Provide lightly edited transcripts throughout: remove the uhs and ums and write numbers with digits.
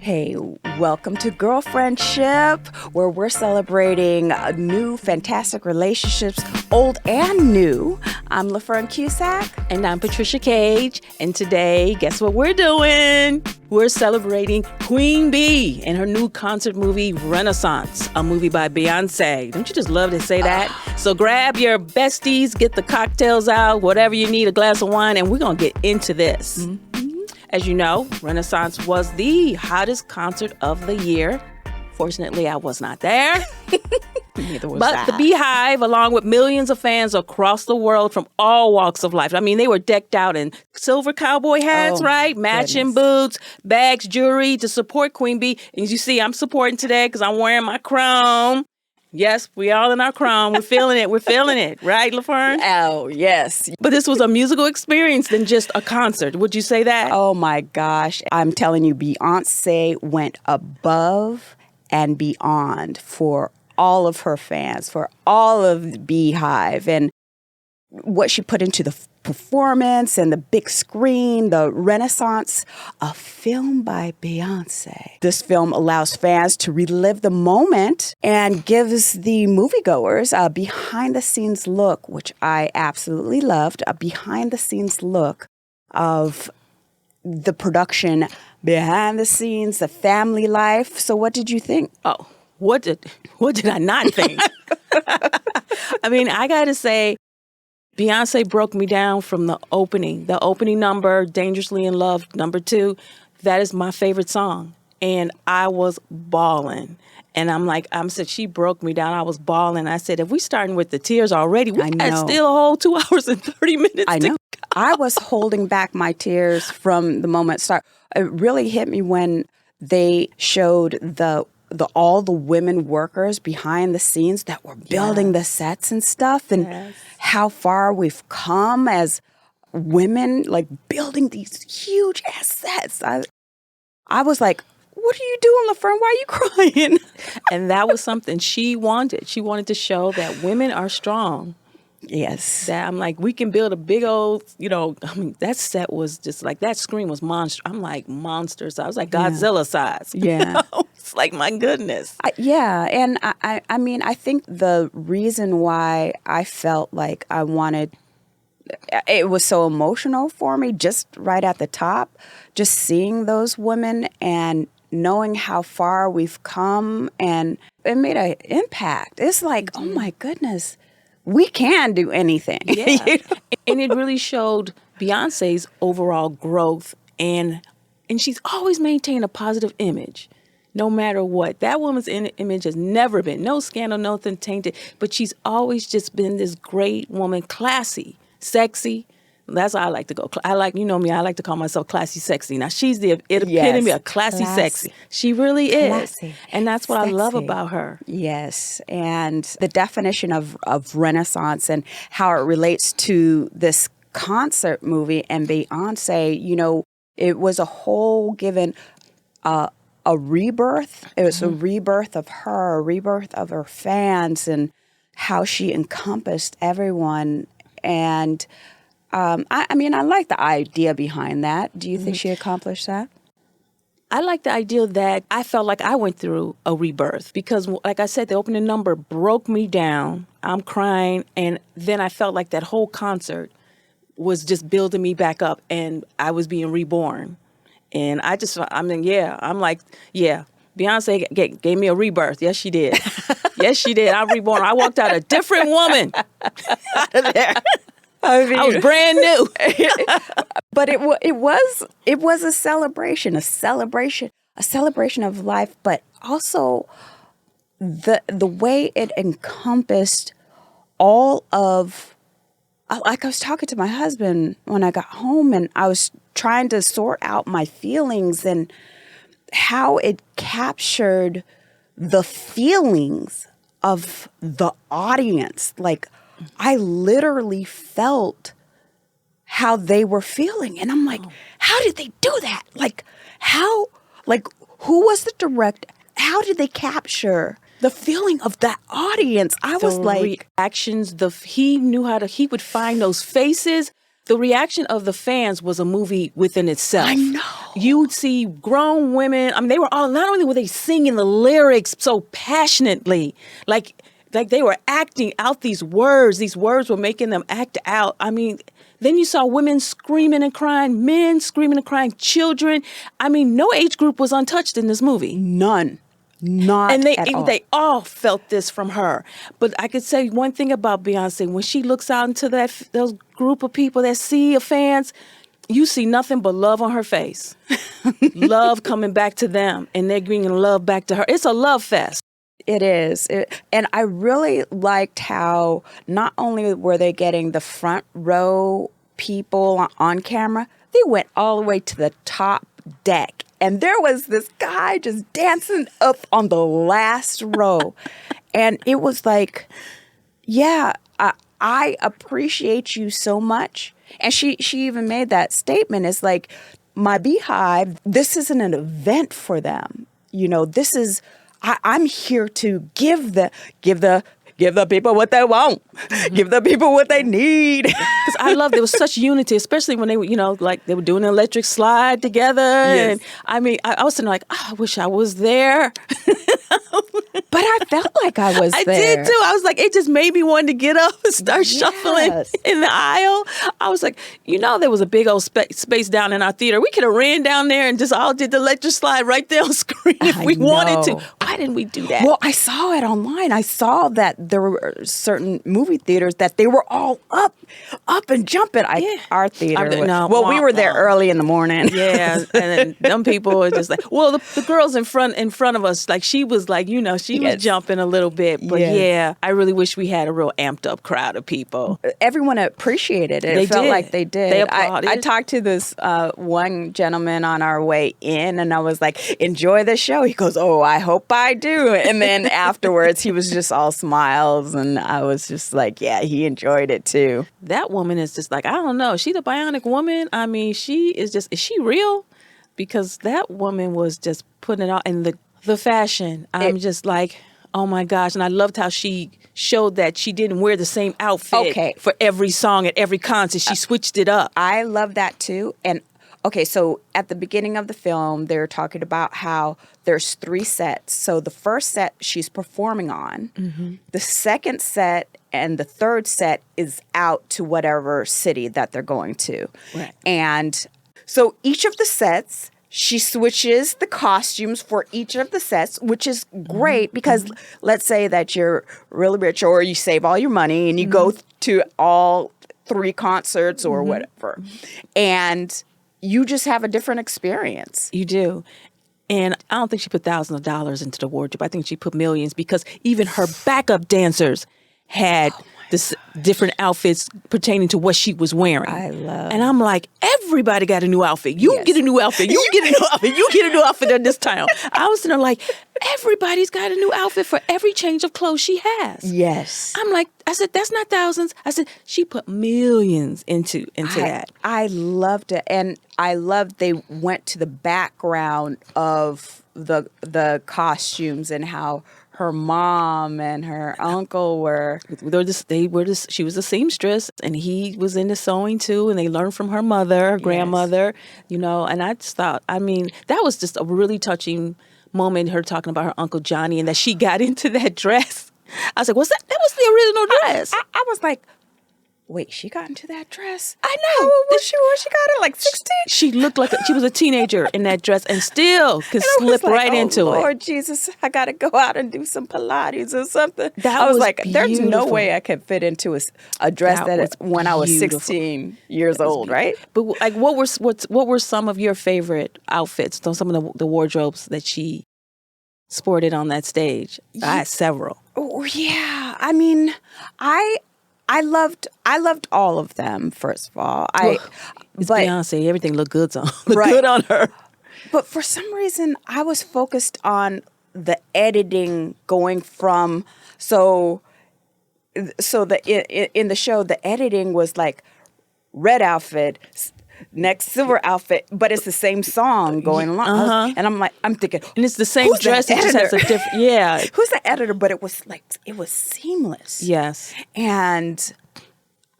Hey, welcome to Girlfriendship, where we're celebrating new, fantastic relationships, old and new. I'm LaFern Cusack. And I'm Patricia Cage. And today, guess what we're doing? We're celebrating Queen Bee and her new concert movie, Renaissance, a movie by Beyonce. Don't you just love to say that? So grab your besties, get the cocktails out, whatever you need, a glass of wine, and we're going to get into this. Mm-hmm. As you know, Renaissance was the hottest concert of the year. Fortunately, I was not there. Neither was But I. the BeyHive, along with millions of fans across the world from all walks of life. I mean, they were decked out in silver cowboy hats, right? Matching boots, bags, jewelry to support Queen Bee. And as you see, I'm supporting today because I'm wearing my crown. Yes, we all in our crown. We're feeling it. We're feeling it. Right, LaFern? Oh, yes. But this was a musical experience than just a concert. Would you say that? Oh, my gosh. I'm telling you, Beyonce went above and beyond for all of her fans, for all of the BeyHive, and what she put into the performance and the big screen, the Renaissance, a film by Beyonce. This film allows fans to relive the moment and gives the moviegoers a behind-the-scenes look, which I absolutely loved, a behind-the-scenes look of the production behind the scenes, the family life. So what did you think? Oh, what did I not think? I mean, I got to say, Beyonce broke me down from the opening number, Dangerously in Love, number 2. That is my favorite song. And I was bawling. And I said, she broke me down. I was bawling. I said, if we starting with the tears already, we got still a whole 2 hours and 30 minutes I know. to go. I was holding back my tears from the moment it started. It really hit me when they showed all the women workers behind the scenes that were building the sets and stuff, and how far we've come as women, like building these huge ass sets. I was like, what are you doing, LaFern? Why are you crying? And that was something she wanted. She wanted to show that women are strong. Yes. That I'm like, we can build a big old, that set was just like, that screen was monster. I'm like, monsters. I was like Godzilla size. Yeah. It's like, my goodness. And I mean, I think the reason why I felt like I wanted, it was so emotional for me, just right at the top, just seeing those women and knowing how far we've come, and it made an impact. It's like, oh my goodness, we can do anything. Yeah. And it really showed Beyonce's overall growth, and she's always maintained a positive image. No matter what. That woman's image has never been, no scandal, nothing tainted, but she's always just been this great woman, classy, sexy. That's how I like to go. I like to call myself classy, sexy. Now, she's the epitome of classy, sexy. She really is. Classy, and that's what sexy. I love about her. Yes. And the definition of Renaissance and how it relates to this concert movie and Beyonce, it was a whole given a rebirth. It was a rebirth of her, a rebirth of her fans, and how she encompassed everyone. And I like the idea behind that. Do you think she accomplished that? I like the idea that I felt like I went through a rebirth because, like I said, the opening number broke me down. I'm crying. And then I felt like that whole concert was just building me back up, and I was being reborn. And Beyonce gave me a rebirth. Yes, she did. Yes, she did. I'm reborn. I walked out a different woman out of there. I was brand new. But it was a celebration of life, but also the way it encompassed all of. Like, I was talking to my husband when I got home, and I was trying to sort out my feelings and how it captured the feelings of the audience. Like, I literally felt how they were feeling. And I'm like, how did they do that? Who was the director? How did they capture the feeling of that audience? I was like, reactions, he would find those faces, the reaction of the fans was a movie within itself. I know. You'd see grown women. I mean, they were all, not only were they singing the lyrics so passionately, like they were acting out these words. These words were making them act out. I mean, then you saw women screaming and crying, men screaming and crying, children. I mean, no age group was untouched in this movie. None. Not and at all. They all felt this from her. But I could say one thing about Beyonce: when she looks out into those group of people, that sea of fans, you see nothing but love on her face. Love coming back to them, and they're bringing love back to her. It's a love fest. It is. And I really liked how not only were they getting the front row people on camera, they went all the way to the top deck. And there was this guy just dancing up on the last row. And it was like, yeah, I appreciate you so much. And she even made that statement. It's like, my BeyHive, this isn't an event for them. You know, this is, I'm here to give the people what they want. Give the people what they need. Because I love there was such unity, especially when they were, like they were doing an electric slide together. Yes. And I mean, I was sitting like, I wish I was there. But I felt like I was there. I did too. I was like, it just made me want to get up and start shuffling in the aisle. I was like, there was a big old space down in our theater. We could have ran down there and just all did the electric slide right there on screen if we wanted to. Why didn't we do that? Well, I saw it online. I saw that there were certain movie theaters that they were all up and jumping. Our theater. We were there early in the morning. Yeah, and then them people were just like, well, the girls in front of us, like she was like, she was jumping a little bit. But yeah, I really wish we had a real amped up crowd of people. Everyone appreciated it. It felt like they did. They applauded. I talked to this one gentleman on our way in, and I was like, enjoy the show. He goes, oh, I hope I do. And then afterwards, he was just all smiles, and I was just like, yeah, he enjoyed it too. That woman is just like, I don't know. She's a bionic woman. I mean, is she real? Because that woman was just putting it all in the fashion. I'm just like, oh my gosh. And I loved how she showed that she didn't wear the same outfit for every song at every concert. She switched it up. I love that too. And okay, so at the beginning of the film, they're talking about how there's 3 sets. So the first set she's performing on. Mm-hmm. The second set and the third set is out to whatever city that they're going to. Right. And so each of the sets, she switches the costumes for each of the sets, which is great because let's say that you're really rich or you save all your money and you go to all 3 concerts or whatever. And you just have a different experience. You do. And I don't think she put thousands of dollars into the wardrobe. I think she put millions because even her backup dancers had this different outfits pertaining to what she was wearing. And I'm like, everybody got a new outfit. You get a new outfit. You get a new outfit. You get a new outfit in this town. I was sitting there like, everybody's got a new outfit for every change of clothes she has. Yes. I'm like, I said, that's not thousands. I said, she put millions into that. I loved it. And I loved they went to the background of the costumes and how her mom and her uncle she was a seamstress and he was into sewing too, and they learned from her mother, her grandmother, and I just thought, I mean, that was just a really touching moment, her talking about her Uncle Johnny and that she got into that dress. I was like, what's that? That was the original dress. I was like, wait, she got into that dress? I know. How old was she when she got it? Like 16? She looked like she was a teenager in that dress and still could slip right into it. Lord Jesus, I got to go out and do some Pilates or something. I was like, beautiful. There's no way I could fit into a dress that is when I was 16 years old, right? But like, what were some of your favorite outfits? Some of the wardrobes that she sported on that stage? I had several. Oh yeah, I mean, I loved all of them. First of all, it's Beyonce. Everything looked good on her. But for some reason, I was focused on the editing going from so in the show, the editing was like red outfit, next silver outfit, but it's the same song going along. And I'm thinking, and it's the same dress. It just has a different, Who's the editor? But it was seamless. Yes. And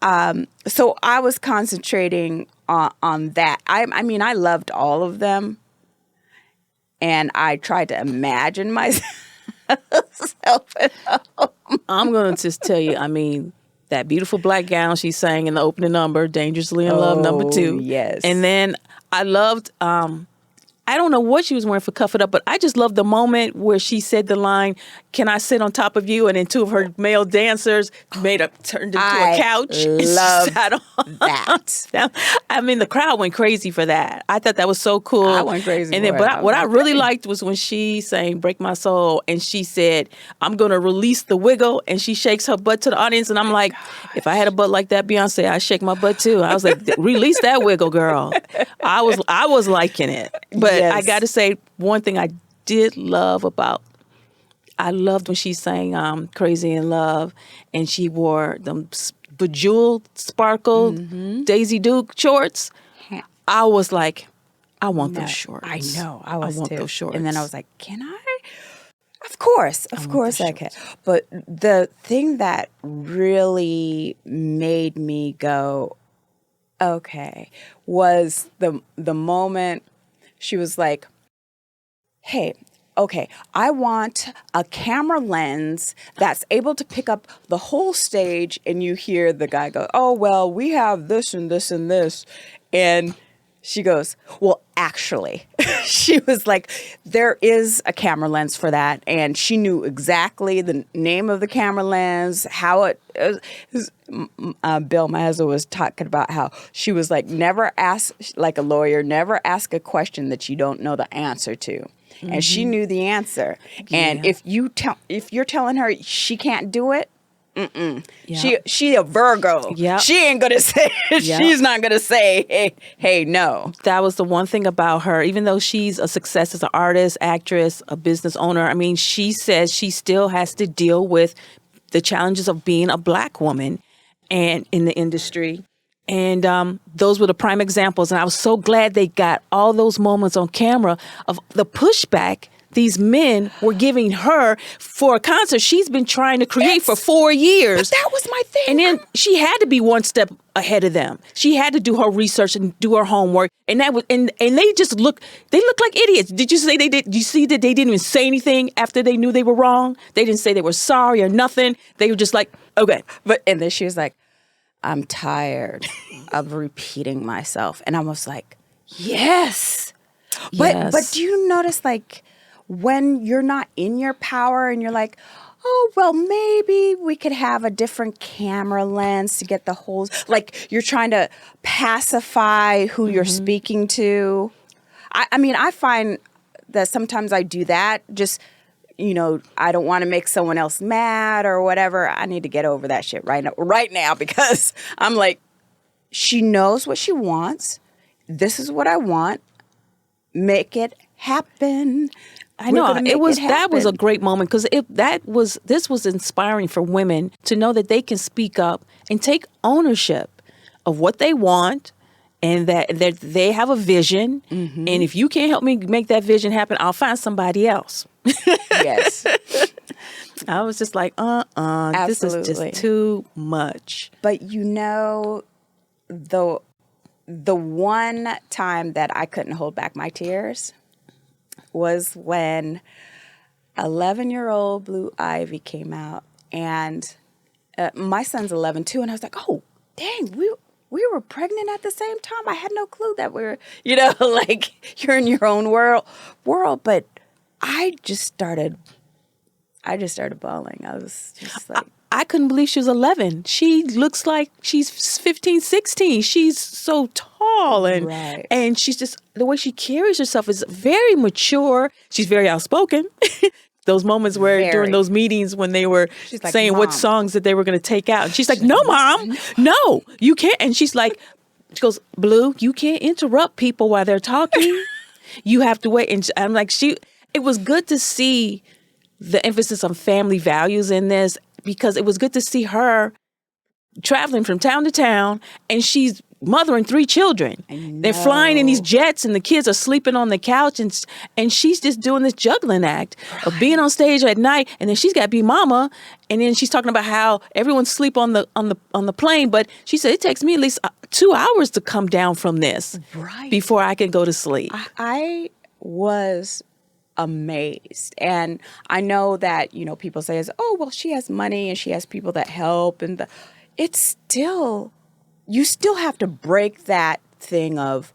So I was concentrating on that. I mean, I loved all of them. And I tried to imagine myself at home. I'm going to just tell you, I mean, that beautiful black gown she sang in the opening number, Dangerously in Love, number 2. Yes. And then I loved, I don't know what she was wearing for Cuff It Up, but I just loved the moment where she said the line, "Can I sit on top of you?" And then 2 of her male dancers turned into a couch. Love sat on that. I mean, the crowd went crazy for that. I thought that was so cool. I went crazy And then, for but it. what I really liked was when she sang "Break My Soul" and she said, "I'm going to release the wiggle," and she shakes her butt to the audience. And I'm like, if I had a butt like that, Beyonce, I'd shake my butt too. I was like, release that wiggle, girl. I was liking it. But Yes. I got to say, one thing I did love I loved when she sang "Crazy in Love" and she wore them bejeweled, sparkled Daisy Duke shorts. I was like, I want those shorts. I know. I want those shorts. And then I was like, can I? Of course I can. But the thing that really made me go, okay, was the moment she was like, hey, okay, I want a camera lens that's able to pick up the whole stage, and you hear the guy go, oh, well, we have this and this and this. And she goes, well, actually, she was like, there is a camera lens for that. And she knew exactly the name of the camera lens, how it was. Bill, my husband, was talking about how she was like, never ask, like a lawyer, never ask a question that you don't know the answer to. Mm-hmm. And she knew the answer. Yeah. And if you're telling her she can't do it, yeah. She a Virgo. Yeah. She ain't gonna say she's not gonna say hey no. That was the one thing about her. Even though she's a success as an artist, actress, a business owner, I mean, she says she still has to deal with the challenges of being a black woman and in the industry. And those were the prime examples. And I was so glad they got all those moments on camera of the pushback these men were giving her for a concert she's been trying to create for 4 years. But that was my thing. And then she had to be one step ahead of them. She had to do her research and do her homework. And that was and they just look like idiots. Did you say they did? You see that they didn't even say anything after they knew they were wrong? They didn't say they were sorry or nothing. They were just like, okay. And then she was like, I'm tired of repeating myself. And I was like, yes. But do you notice, like, when you're not in your power and you're like, oh, well, maybe we could have a different camera lens to get the whole, like you're trying to pacify who you're speaking to. I mean, I find that sometimes I do that. Just, I don't want to make someone else mad or whatever. I need to get over that shit right now because I'm like, she knows what she wants. This is what I want. Make it happen. I know that was a great moment because this was inspiring for women to know that they can speak up and take ownership of what they want and that they have a vision. Mm-hmm. And if you can't help me make that vision happen, I'll find somebody else. Yes. I was just like, this is just too much. But the one time that I couldn't hold back my tears was when 11-year-old Blue Ivy came out, and my son's 11 too, and I was like, oh, dang, we were pregnant at the same time. I had no clue that we were, like you're in your own world. But I just started bawling. I was just like, I couldn't believe she was 11. She looks like she's 15, 16. She's so tall and she's just, the way she carries herself is very mature. She's very outspoken. Those moments where during those meetings when they were like, saying Mom, what songs that they were going to take out. And she's like, no, Mom, no, you can't. And she goes, Blue, you can't interrupt people while they're talking. You have to wait. And I'm like, it was good to see the emphasis on family values in this, because it was good to see her traveling from town to town, and she's mothering 3 children. They're flying in these jets and the kids are sleeping on the couch and she's just doing this juggling act of being on stage at night, and then she's got to be mama, and then she's talking about how everyone's sleep on the plane, but she said it takes me at least 2 hours to come down from this before I can go to sleep. I was amazed. And I know that, people say, oh, well, she has money and she has people that help. And it's still, you still have to break that thing of,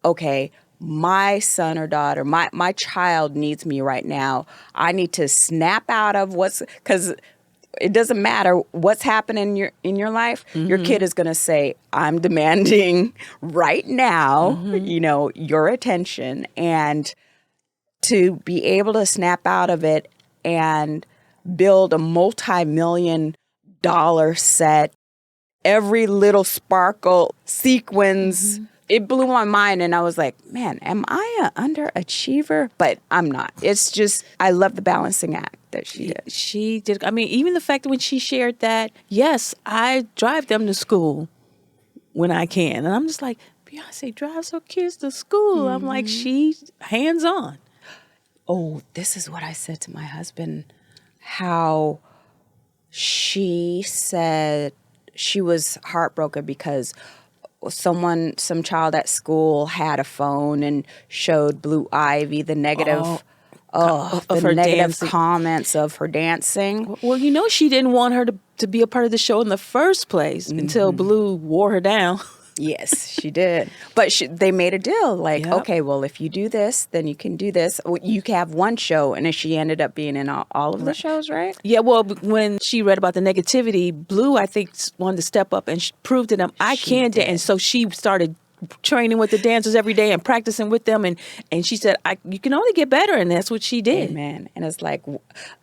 okay, my son or daughter, my child needs me right now. I need to snap out of because it doesn't matter what's happening in your life. Your kid is going to say, I'm demanding right now, your attention. And to be able to snap out of it and build a multi-million-dollar set, every little sparkle, sequins, it blew my mind. And I was like, man, am I an underachiever? But I'm not. It's just, I love the balancing act that she did. She did. I mean, even the fact that when she shared that, yes, I drive them to school when I can. And I'm just like, Beyonce drives her kids to school. I'm like, she's hands-on. Oh, this is what I said to my husband, how she said she was heartbroken because some child at school had a phone and showed Blue Ivy the negative of her negative comments of her dancing. Well, she didn't want her to be a part of the show in the first place until Blue wore her down. Yes, she did. But they made a deal like, okay, well, if you do this, then you can do this. You can have one show. And then she ended up being in all of the shows, right? Yeah, well, when she read about the negativity, Blue, I think, wanted to step up and prove to them, I can dance. And so she started training with the dancers every day and practicing with them. And she said, you can only get better. And that's what she did. Amen. And it's like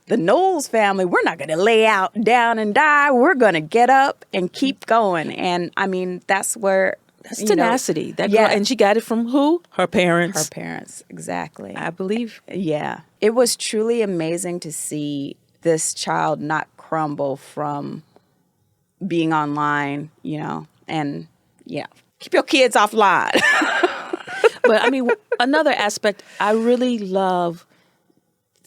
the Knowles family, we're not going to lay down and die. We're going to get up and keep going. And I mean, that's where... That's tenacity. That girl, and she got it from who? Her parents. Her parents, exactly. I believe. Yeah. It was truly amazing to see this child not crumble from being online, and keep your kids offline. But I mean, another aspect, I really love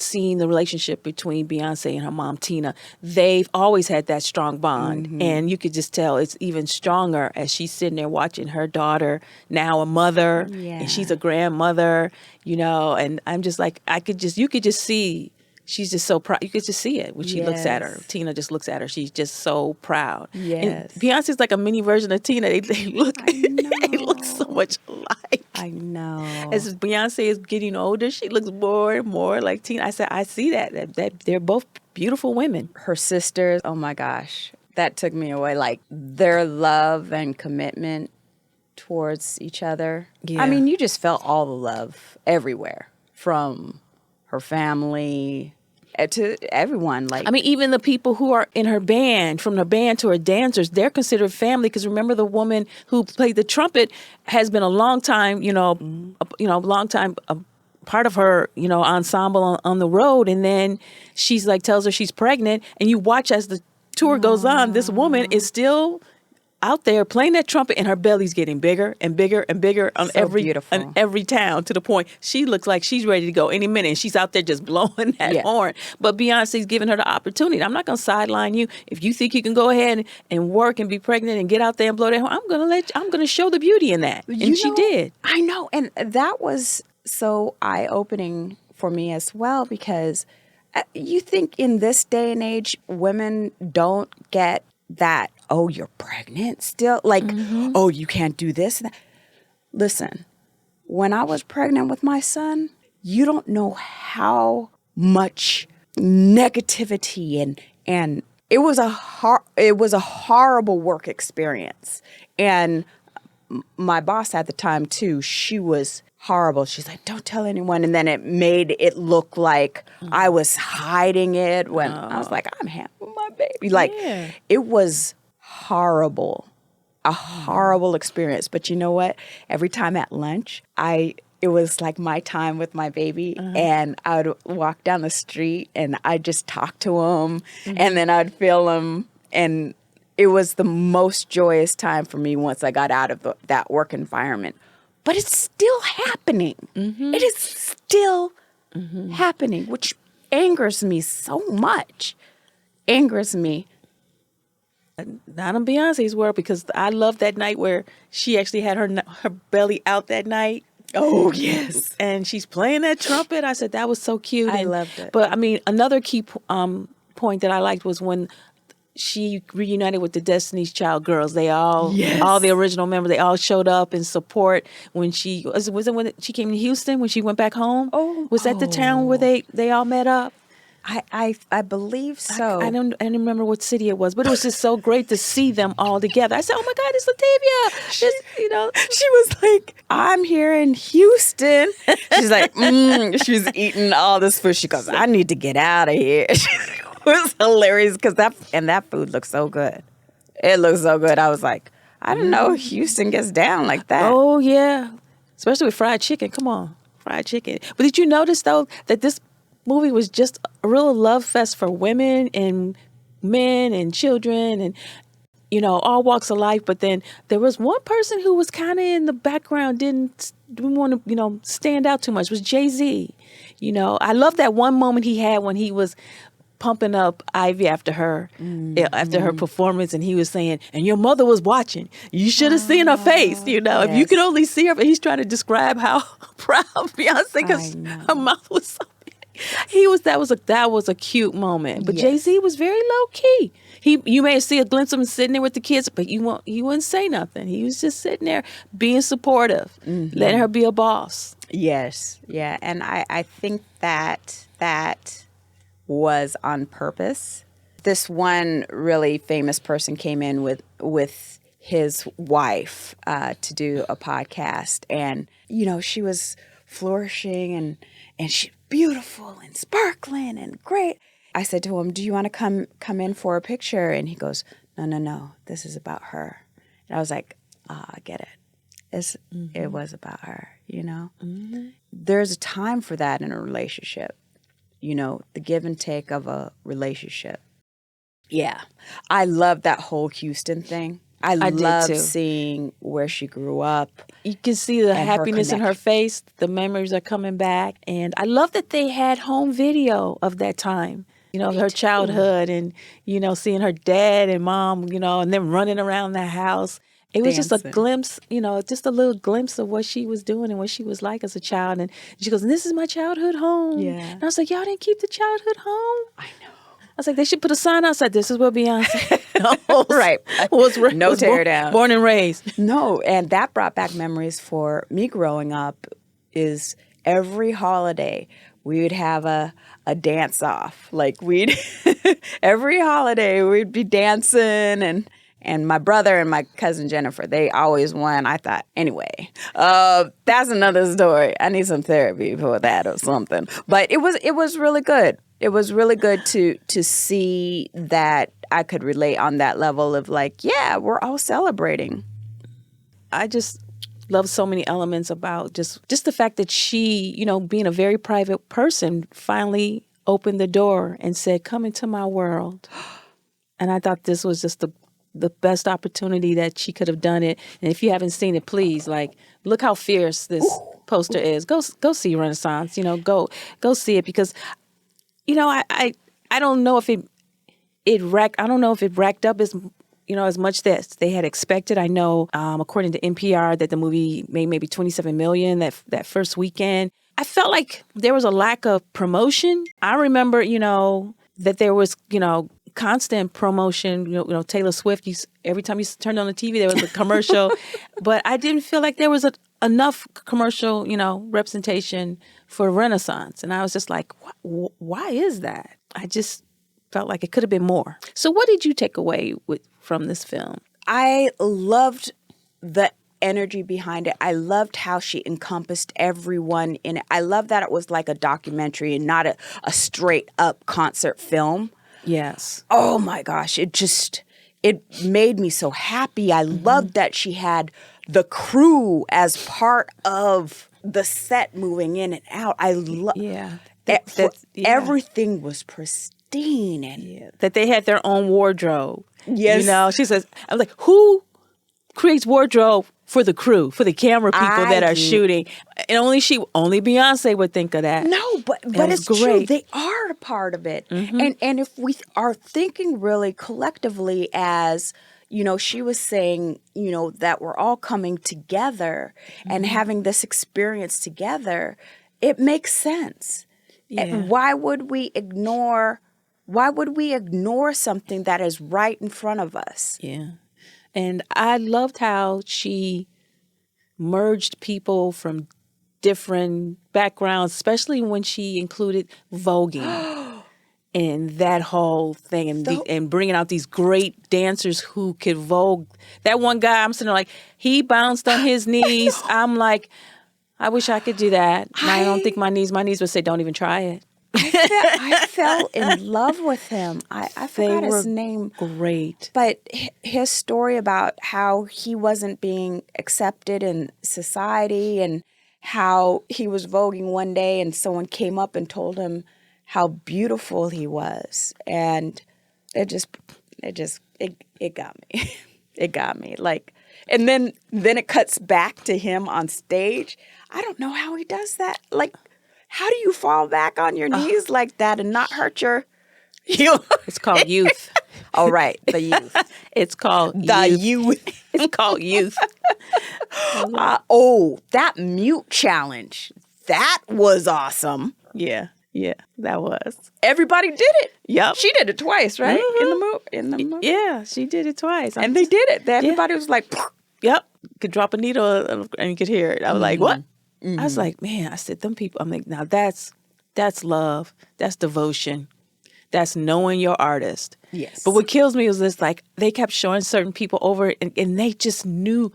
seeing the relationship between Beyonce and her mom, Tina. They've always had that strong bond. And you could just tell it's even stronger as she's sitting there watching her daughter, now a mother, and she's a grandmother, and I'm just like, you could just see, she's just so proud. You could just see it when she looks at her. Tina just looks at her. She's just so proud. Yes. And Beyonce's like a mini version of Tina. They look so much alike. I know. As Beyonce is getting older, she looks more and more like Tina. I said, I see that they're both beautiful women. Her sisters, oh my gosh, that took me away. Like their love and commitment towards each other. Yeah. I mean, you just felt all the love everywhere from her family to everyone. Like, I mean, even the people who are in her band, from her band to her dancers, they're considered family. Because remember, the woman who played the trumpet has been a long time, part of her, ensemble on the road. And then she's like, tells her she's pregnant. And you watch as the tour goes on, this woman is still out there playing that trumpet, and her belly's getting bigger and bigger and bigger on every town, to the point she looks like she's ready to go any minute. And she's out there just blowing that horn. But Beyonce's giving her the opportunity. I'm not going to sideline you. If you think you can go ahead and work and be pregnant and get out there and blow that horn, I'm going to show the beauty in that. And she did. I know. And that was so eye-opening for me as well, because you think in this day and age, women don't get that, oh, you're pregnant still? Like, oh, you can't do this. Listen, when I was pregnant with my son, you don't know how much negativity and it was a horrible work experience. And my boss at the time too, she was horrible. She's like, don't tell anyone. And then it made it look like I was hiding it when I was like, I'm happy with my baby. Like, it was horrible, a horrible experience. But you know what? Every time at lunch, it was like my time with my baby, and I would walk down the street and I'd just talk to him, and then I'd feel him, and it was the most joyous time for me once I got out of that work environment. But it's still happening. Mm-hmm. It is still happening, which angers me so much. Angers me. Not in Beyonce's world, because I love that night where she actually had her belly out that night. Oh, yes. And she's playing that trumpet. I said, that was so cute. I loved it. But, I mean, another key point that I liked was when she reunited with the Destiny's Child girls. They all the original members, they all showed up in support when was it when she came to Houston, when she went back home? Was that the town where they all met up? I believe so. I don't remember what city it was, but it was just so great to see them all together. I said, "Oh my God, it's Latavia!" She was like, "I'm here in Houston." She's like, she's eating all this food. She goes, "I need to get out of here." It was hilarious because that food looks so good. It looks so good. I was like, I didn't know Houston gets down like that. Oh yeah, especially with fried chicken. Come on, fried chicken. But did you notice though that this movie was just a real love fest for women and men and children and, all walks of life. But then there was one person who was kind of in the background, didn't want to, stand out too much, was Jay-Z. I love that one moment he had when he was pumping up Ivy after her performance, and he was saying, and your mother was watching. You should have seen her face, If you could only see her. But he's trying to describe how proud Beyonce, because her mouth was so that was a cute moment. But Jay-Z was very low key. You may see a glimpse of him sitting there with the kids, but he wouldn't say nothing. He was just sitting there being supportive, letting her be a boss. Yes, yeah, and I think that was on purpose. This one really famous person came in with his wife to do a podcast, and she was flourishing and she beautiful and sparkling and great. I said to him, "Do you want to come in for a picture?" And he goes, No, this is about her. And I was like, I get it. It was about her, There's a time for that in a relationship, the give and take of a relationship. Yeah. I love that whole Houston thing. I love seeing where she grew up. You can see the happiness in her face. The memories are coming back. And I love that they had home video of that time, her childhood and, seeing her dad and mom, and them running around the house. It was just a glimpse, just a little glimpse of what she was doing and what she was like as a child. And she goes, "And this is my childhood home." Yeah. And I was like, y'all didn't keep the childhood home? I know. I was like, they should put a sign outside. This is where Beyonce right. was tear down. Born and raised. No, and that brought back memories for me growing up. Is every holiday we would have a dance off. Like every holiday we'd be dancing, and my brother and my cousin Jennifer, they always won. I thought, anyway, that's another story. I need some therapy for that or something. But it was really good. It was really good to see that I could relate on that level of like, yeah, we're all celebrating. I just love so many elements about just the fact that she, being a very private person, finally opened the door and said, "Come into my world." And I thought this was just the best opportunity that she could have done it. And if you haven't seen it, please, look how fierce this poster is. Go see Renaissance. Go see it, because I don't know if it racked up as as much as they had expected. I know, according to NPR, that the movie made maybe $27 million that first weekend. I felt like there was a lack of promotion. I remember, that there was, constant promotion. Taylor Swift. Every time you turned on the TV, there was a commercial, but I didn't feel like there was enough commercial, representation for Renaissance. And I was just like, why is that? I just felt like it could have been more. So what did you take away from this film? I loved the energy behind it. I loved how she encompassed everyone in it. I love that it was like a documentary and not a straight up concert film. Yes. Oh my gosh. It made me so happy. I loved that she had the crew as part of the set moving in and out. I love everything was pristine. pristine and that they had their own wardrobe. Yes. You know, she says, I was like, who creates wardrobe for the crew, for the camera people that are shooting? And only Beyonce would think of that. No, but it's true. They are a part of it. And if we are thinking really collectively as, you know, she was saying, you know, that we're all coming together and having this experience together, it makes sense. Yeah. And why would we ignore something that is right in front of us? Yeah. And I loved how she merged people from different backgrounds, especially when she included voguing and that whole thing, and bringing out these great dancers who could vogue. That one guy, I'm sitting there like, he bounced on his knees. I'm like, I wish I could do that. I don't think my knees would say, don't even try it. I fell in love with him. I forgot his name. Great. But his story about how he wasn't being accepted in society and how he was voguing one day and someone came up and told him how beautiful he was. And it got me. It got me. Like, and then it cuts back to him on stage. I don't know how he does that. Like, how do you fall back on your knees like that and not hurt your... It's called youth. Oh, right. The youth. It's called youth. It's called youth. That mute challenge. That was awesome. Yeah, that was. Everybody did it. Yep. She did it twice, right? In the movie. Yeah, she did it twice. And they did it. Everybody was like... Yep. Could drop a needle and you could hear it. I was like, what? I was like, man, I said, them people, I'm like, now that's love. That's devotion. That's knowing your artist. Yes. But what kills me was this, like, they kept showing certain people over and they just knew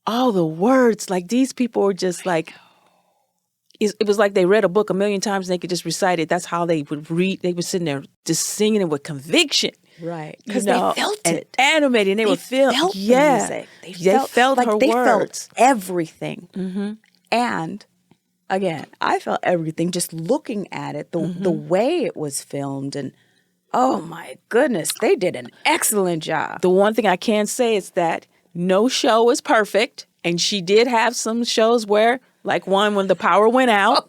all the words. Like, these people were just like, it was like they read a book a million times and they could just recite it. That's how they would read. They were sitting there just singing it with conviction. Right. Because they felt it. Animated. And they would feel. Felt the music. They felt like her they words. Felt everything. Mm-hmm. And again, I felt everything just looking at it, the way it was filmed. And oh my goodness, they did an excellent job. The one thing I can say is that no show is perfect. And she did have some shows where, like one when the power went out,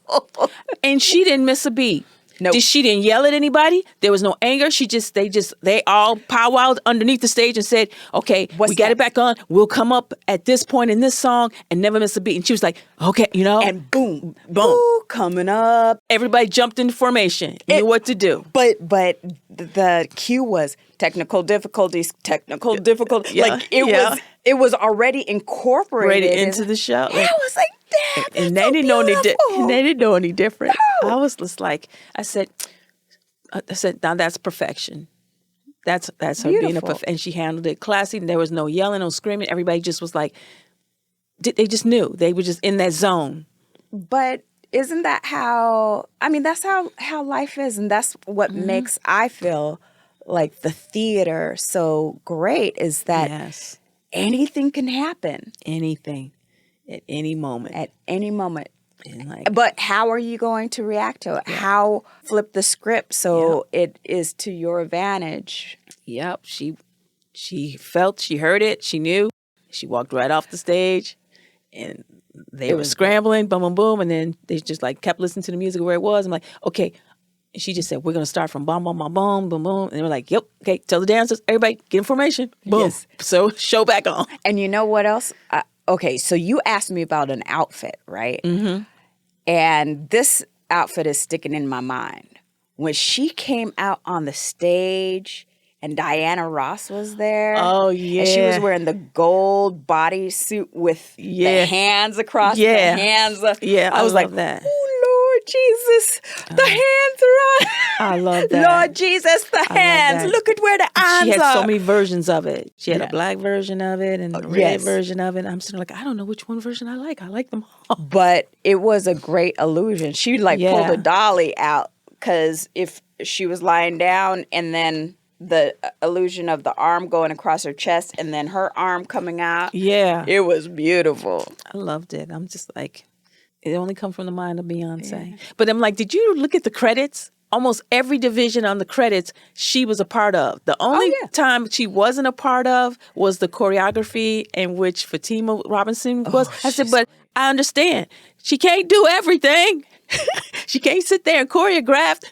and she didn't miss a beat. Nope. She didn't yell at anybody. There was no anger. They all powwowed underneath the stage and said, okay, we got it back on. We'll come up at this point in this song and never miss a beat. And she was like, okay, you know. And boom. Ooh, coming up. Everybody jumped into formation, knew what to do. But the cue was technical difficulties. Yeah, like it was already incorporated into the show. And I was like, and they didn't know any different. No. I was just like, I said, now that's perfection. That's her being a perfect. And she handled it classy. And there was no yelling, no screaming. Everybody just was like, they just knew. They were just in that zone. But isn't that that's how life is. And that's what makes, I feel like, the theater so great, is that anything can happen. Anything. At any moment. But how are you going to react to it? Yeah. How flip the script so it is to your advantage? Yep. She felt, she heard it, she knew. She walked right off the stage and they were scrambling, boom, boom, boom. And then they just like kept listening to the music where it was. I'm like, okay. And she just said, we're going to start from boom, boom, boom, boom, boom, boom. And they were like, yep, okay, tell the dancers, everybody, get in formation. Boom. Yes. So show back on. And you know what else? Okay, so you asked me about an outfit, right? Mm-hmm. And this outfit is sticking in my mind. When she came out on the stage and Diana Ross was there. Oh, yeah. And she was wearing the gold bodysuit with the hands across the hands. I was like, that. Oh, Lord Jesus, the hands are on. I love that. Lord Jesus, the hands. Look at where the arms are. She had so many versions of it. She had a black version of it and a red version of it. I'm sitting like, I don't know which one version I like. I like them all. But it was a great illusion. She pulled a dolly out, because if she was lying down and then the illusion of the arm going across her chest and then her arm coming out. Yeah. It was beautiful. I loved it. I'm just like, it only comes from the mind of Beyonce. Yeah. But I'm like, did you look at the credits? almost every division on the credits she was a part of. The only time she wasn't a part of was the choreography in which Fatima Robinson was. I said, but I understand. She can't do everything. She can't sit there and choreograph,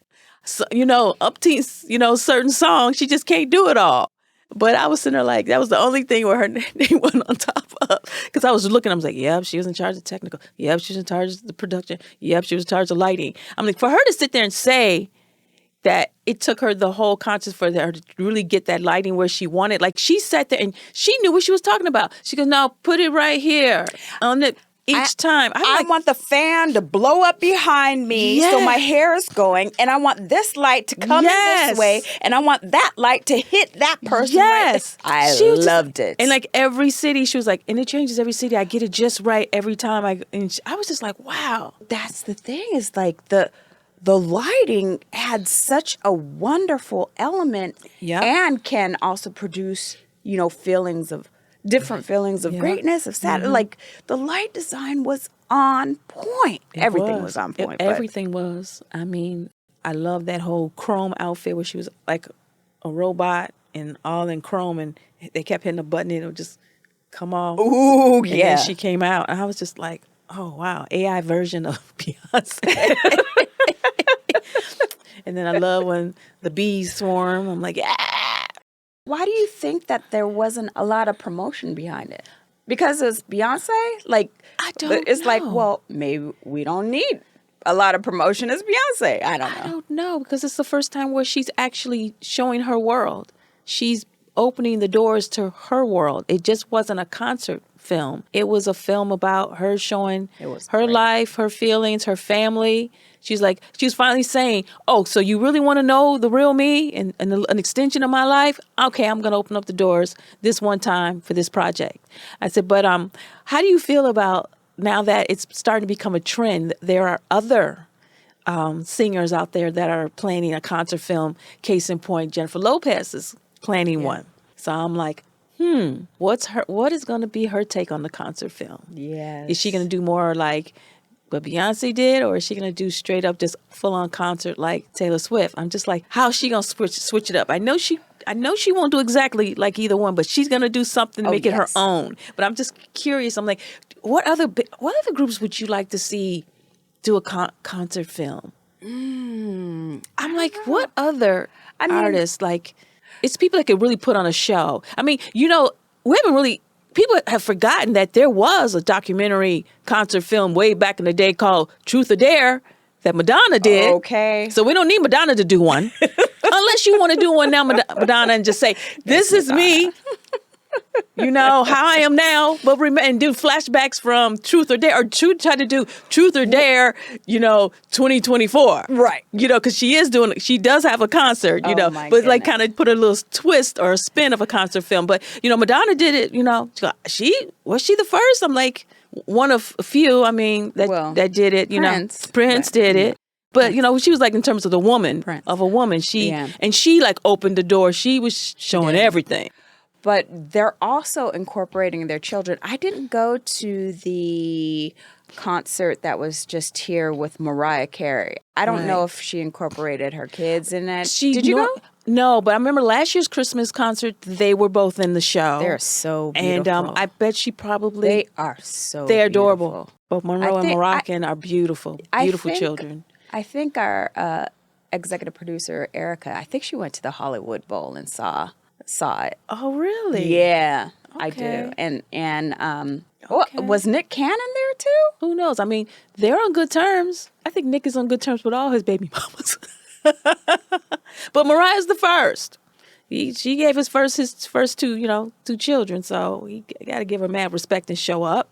certain songs. She just can't do it all. But I was sitting there like, that was the only thing where her name went on top of. Because I was looking, I was like, yep, she was in charge of technical. Yep, she was in charge of the production. Yep, she was in charge of lighting. I'm like, for her to sit there and say that it took her the whole concert for her to really get that lighting where she wanted. Like, she sat there and she knew what she was talking about. She goes, no, put it right here on the... Each time. I want the fan to blow up behind me so my hair is going, and I want this light to come in this way, and I want that light to hit that person right there. I loved it. And like every city, she was like, and it changes every city. I get it just right every time. I was just like, wow. That's the thing is like the lighting had such a wonderful element and can also produce, feelings of different feelings of greatness, of sadness. Like, the light design was on point. Everything was on point. Everything was. I mean, I love that whole chrome outfit where she was like a robot and all in chrome, and they kept hitting a button and it would just come off. Ooh, and then she came out, and I was just like, oh, wow, AI version of Beyonce. And then I love when the bees swarm. I'm like, yeah. Why do you think that there wasn't a lot of promotion behind it? Because it's Beyonce? Like, it's like, well, maybe we don't need a lot of promotion as Beyonce. I don't know. I don't know, because it's the first time where she's actually showing her world. She's opening the doors to her world. It just wasn't a concert film. It was a film about her showing her life, her feelings, her family. She was finally saying, oh, so you really want to know the real me and an extension of my life? Okay, I'm going to open up the doors this one time for this project. I said, but how do you feel about now that it's starting to become a trend? There are other singers out there that are planning a concert film. Case in point, Jennifer Lopez is planning one. So I'm like, what is going to be her take on the concert film? Yes. Is she going to do more like what Beyonce did, or is she going to do straight up just full-on concert like Taylor Swift? I'm just like, how is she going to switch it up? I know she won't do exactly like either one, but she's going to do something to make it her own. But I'm just curious. I'm like, what other groups would you like to see do a concert film? I'm like, what other artists? Like, it's people that could really put on a show. I mean, we haven't really... People have forgotten that there was a documentary concert film way back in the day called Truth or Dare that Madonna did. Okay. So we don't need Madonna to do one. Unless you want to do one now, Madonna, and just say, this is me. How I am now, and do flashbacks from Truth or Dare, or try to do Truth or Dare, 2024. Right. Because she does have a concert, but goodness. like kind of put a little twist or a spin of a concert film. But, Madonna did it, was she the first? I'm like, one of a few, that did it, Prince did it. But, she was like, in terms of the woman, of a woman, she like opened the door. She was showing everything. But they're also incorporating their children. I didn't go to the concert that was just here with Mariah Carey. I don't know if she incorporated her kids in it. Did you go? No, but I remember last year's Christmas concert, they were both in the show. They're so beautiful. And I bet she probably... They are so They're adorable. Beautiful. Both Monroe and Moroccan are beautiful, beautiful children. I think our executive producer, Erica, I think she went to the Hollywood Bowl and saw it. Oh, really? Yeah, okay. I do. And was Nick Cannon there too? Who knows? I mean, they're on good terms. I think Nick is on good terms with all his baby mamas. But Mariah's the first. She gave his first two children, so he got to give her mad respect and show up.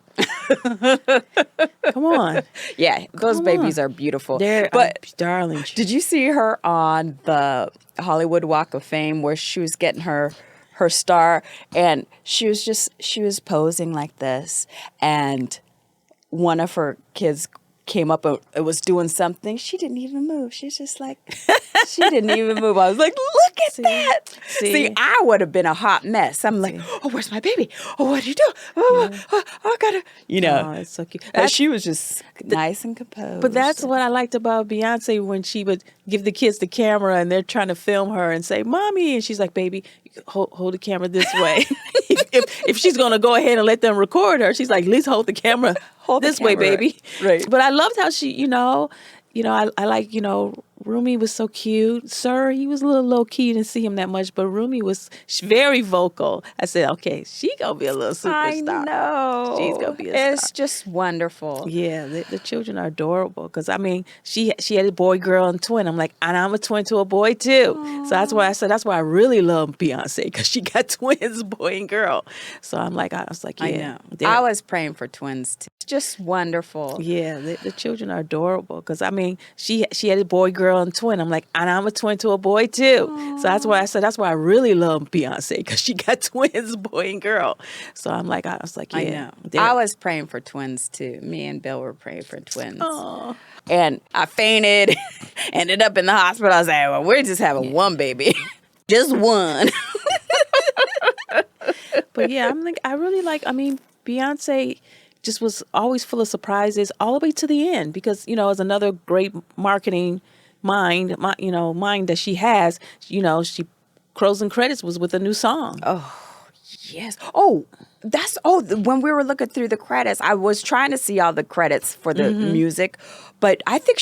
Come on. Yeah, those babies are beautiful. They're darlings. Did you see her on the Hollywood Walk of Fame where she was getting her star, and she was posing like this, and one of her kids came up and was doing something. She didn't even move. She's just like, she didn't even move. I was like, look at that. See, I would have been a hot mess. I'm like, oh, where's my baby? Oh, what do you do? Oh, I gotta, Oh, it's so cute. And she was just nice and composed. But that's what I liked about Beyonce when she would give the kids the camera and they're trying to film her and say, Mommy. And she's like, baby, hold the camera this way. if she's going to go ahead and let them record her, she's like, at least hold the camera this way, baby. Right. But I loved how she, I like, Rumi was so cute. Sir, he was a little low key. You didn't see him that much, but Rumi was very vocal. I said, okay, she gonna be a little superstar. I know. She's gonna be a star. It's just wonderful. Yeah, the children are adorable. Because I mean, she had a boy, girl, and twin. I'm like, and I'm a twin to a boy too. Aww. So that's why I said that's why I really love Beyonce, because she got twins, boy and girl. So I was like, yeah. I know. I was praying for twins too. It's just wonderful. Yeah, the children are adorable. Because I mean, she had a boy, girl, and twin. I'm like, and I'm a twin to a boy too. Aww. So that's why I said that's why I really love Beyonce, because she got twins, boy and girl. So I was like, yeah. I know. I was praying for twins too. Me and Bill were praying for twins. Aww. And I fainted, ended up in the hospital. I was like, well, we're just having one baby. Just one. But yeah, Beyonce just was always full of surprises all the way to the end, because, it's another great marketing mind that she has. She closing credits was with a new song. Oh, yes. When we were looking through the credits, I was trying to see all the credits for the music, but I think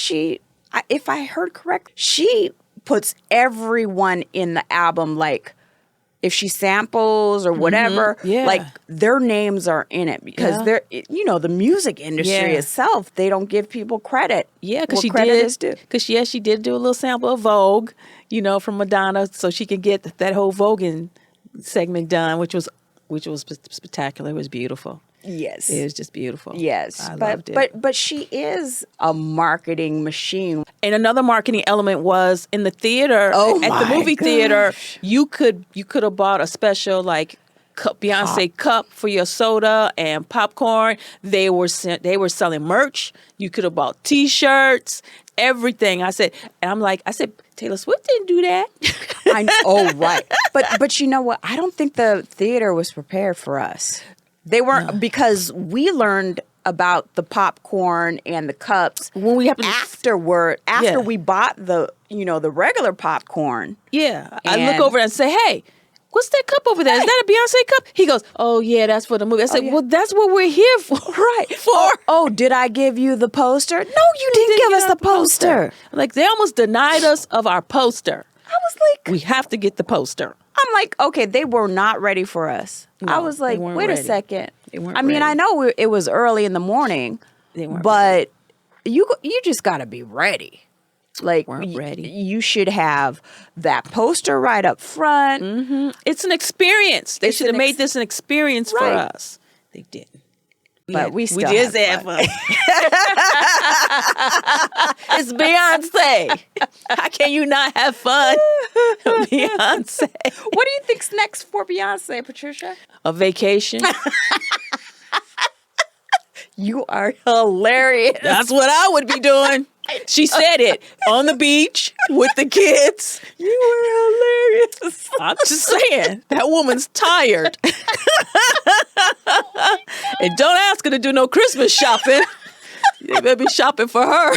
if I heard correct, she puts everyone in the album, like, if she samples or whatever, like, their names are in it, because they're, the music industry itself, they don't give people credit. Yeah, because she did do a little sample of Vogue, from Madonna, so she could get that whole Voguing segment done, which was spectacular. It was beautiful. Yes. It was just beautiful. Yes. I loved it. But she is a marketing machine. And another marketing element was in the theater, at the movie theater, you could have bought a special, like, Beyonce cup for your soda and popcorn. They were selling merch. You could have bought T-shirts, everything. I said, Taylor Swift didn't do that. Right. But you know what? I don't think the theater was prepared for us. They weren't, because we learned about the popcorn and the cups when we after we bought the regular popcorn. Yeah. I look over and say, hey, what's that cup over there? Is that a Beyonce cup? He goes, oh, yeah, that's for the movie. I said, well, that's what we're here for. Right. Did I give you the poster? No, you didn't give us the poster. Like, they almost denied us of our poster. I was like, we have to get the poster. I'm like, okay, they were not ready for us. No, I was like, wait a second. I mean, I know it was early in the morning, but you just got to be ready. Like, ready. You should have that poster right up front. Mm-hmm. It's an experience. They should have made this an experience for us. They didn't. But we still did have fun. It's Beyonce. How can you not have fun? Beyonce. What do you think's next for Beyonce, Patricia? A vacation. You are hilarious. That's what I would be doing. She said it on the beach with the kids. You were hilarious. I'm just saying, that woman's tired. And don't ask her to do no Christmas shopping. You better be shopping for her.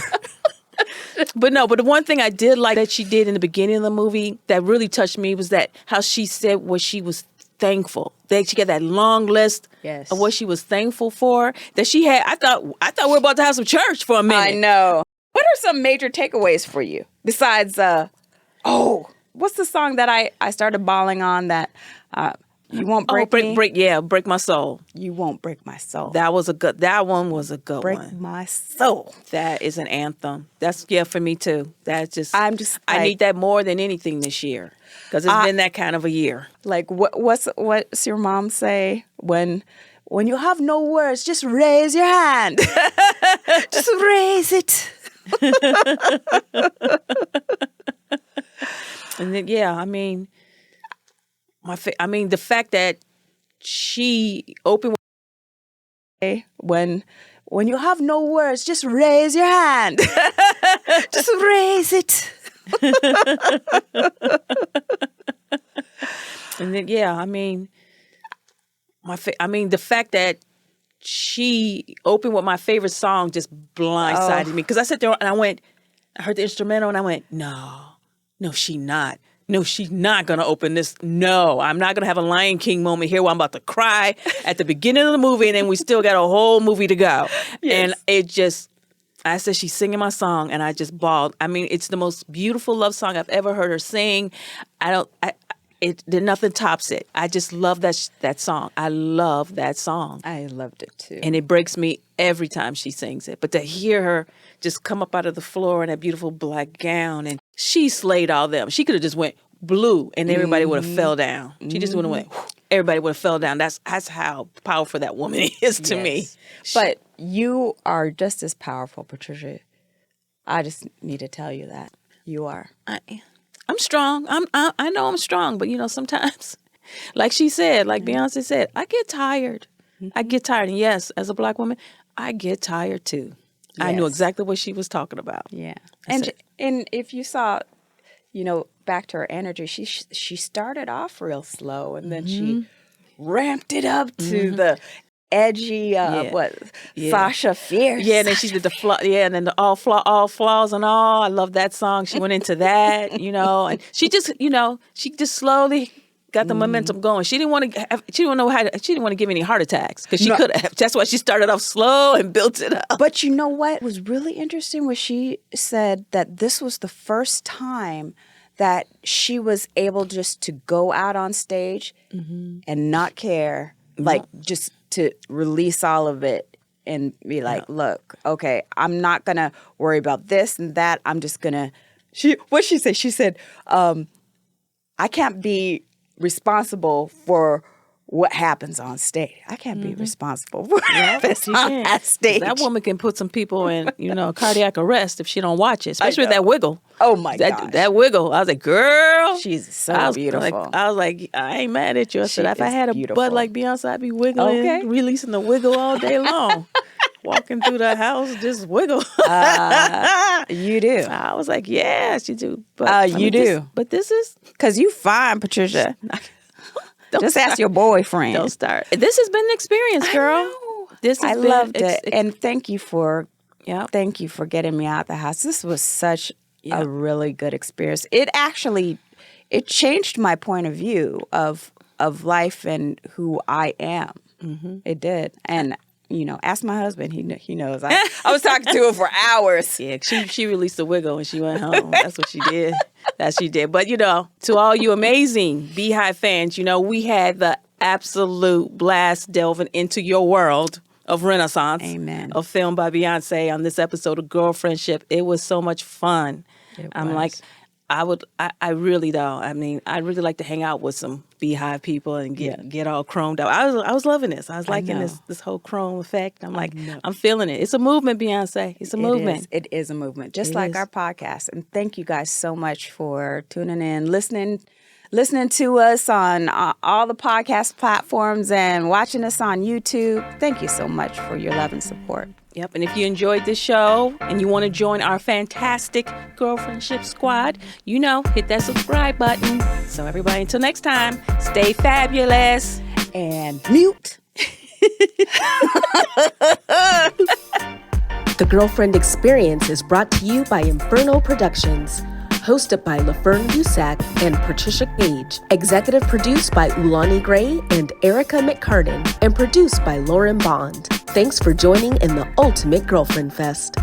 But the one thing I did like that she did in the beginning of the movie that really touched me was that how she said what she was thankful. That she got that long list of what she was thankful for. That she had. I thought we were about to have some church for a minute. I know. What are some major takeaways for you besides? What's the song that I started bawling on that? You won't break me. Break my soul. You won't break my soul. That one was a good one. Break my soul. That is an anthem. That's for me too. That's just. I need that more than anything this year because it's been that kind of a year. Like what's your mom say when you have no words? Just raise your hand. Just raise it. And then the fact that she opened when when you have no words, just raise your hand. Just raise it. And then, I mean, the fact that she opened with my favorite song just blindsided me. Because I sat there and I heard the instrumental and I went, no, she's not. No, she's not going to open this. No, I'm not going to have a Lion King moment here where I'm about to cry at the beginning of the movie and then we still got a whole movie to go. Yes. And I said, she's singing my song and I just bawled. I mean, it's the most beautiful love song I've ever heard her sing. Nothing tops it. I just love that song. I love that song. I loved it too. And it breaks me every time she sings it. But to hear her just come up out of the floor in that beautiful black gown, and she slayed all them. She could have just went blue and everybody would have fell down. She just would have went, everybody would have fell down. That's how powerful that woman is to me. But you are just as powerful, Patricia. I just need to tell you that. You are. I'm strong. I know I'm strong, but sometimes, like she said, like Beyonce said, I get tired. I get tired. And yes, as a Black woman, I get tired too. Yes. I knew exactly what she was talking about. Yeah. And if you saw, back to her energy, she started off real slow and then she ramped it up to the edgy, Sasha Fierce. Yeah, and then she did the and then the all flaws and all. I love that song. She went into that, and she just slowly got the momentum going. She didn't want to give any heart attacks because she could have. That's why she started off slow and built it up. But you know what was really interesting was she said that this was the first time that she was able just to go out on stage and not care, like just to release all of it and be like, look, okay, I'm not going to worry about this and that. I'm just going to, what'd she say? She said, I can't be responsible for what happens on stage. I can't be responsible for what happens on that stage. That woman can put some people in, cardiac arrest if she don't watch it, especially with that wiggle. Oh my gosh. That wiggle. I was like, girl. She's so beautiful. I was like, I ain't mad at you. I said, if I had a butt like Beyonce, I'd be wiggling, releasing the wiggle all day long. Walking through the house, just wiggle. You do. I was like, yes, you do. But you do. But this is... Because you fine, Patricia. Just ask your boyfriend. Don't start. This has been an experience, girl. I loved it. And thank you for getting me out the house. This was such a really good experience. It changed my point of view of life and who I am. Mm-hmm. It did. And ask my husband. He knows. I was talking to him for hours. Yeah, she released the wiggle and she went home. That's what she did. But, to all you amazing BeyHive fans, we had the absolute blast delving into your world of Renaissance. Amen. A film by Beyonce on this episode of Girlfriendship. It was so much fun. I really like to hang out with some BeyHive people and get all chromed up. I was loving this. I was liking this whole chrome effect. I'm feeling it. It's a movement, Beyonce. It's a movement. It is a movement, just like our podcast. And thank you guys so much for tuning in, listening to us on all the podcast platforms and watching us on YouTube. Thank you so much for your love and support. Yep. And if you enjoyed this show and you want to join our fantastic Girlfriendship squad, hit that subscribe button. So everybody, until next time, stay fabulous and mute. The Girlfriend Experience is brought to you by Inferno Productions. Hosted by LaFern Cusack and Patricia Cage. Executive produced by Ulani Gray and Erica McCartan. And produced by Lauren Bond. Thanks for joining in the Ultimate Girlfriend Fest.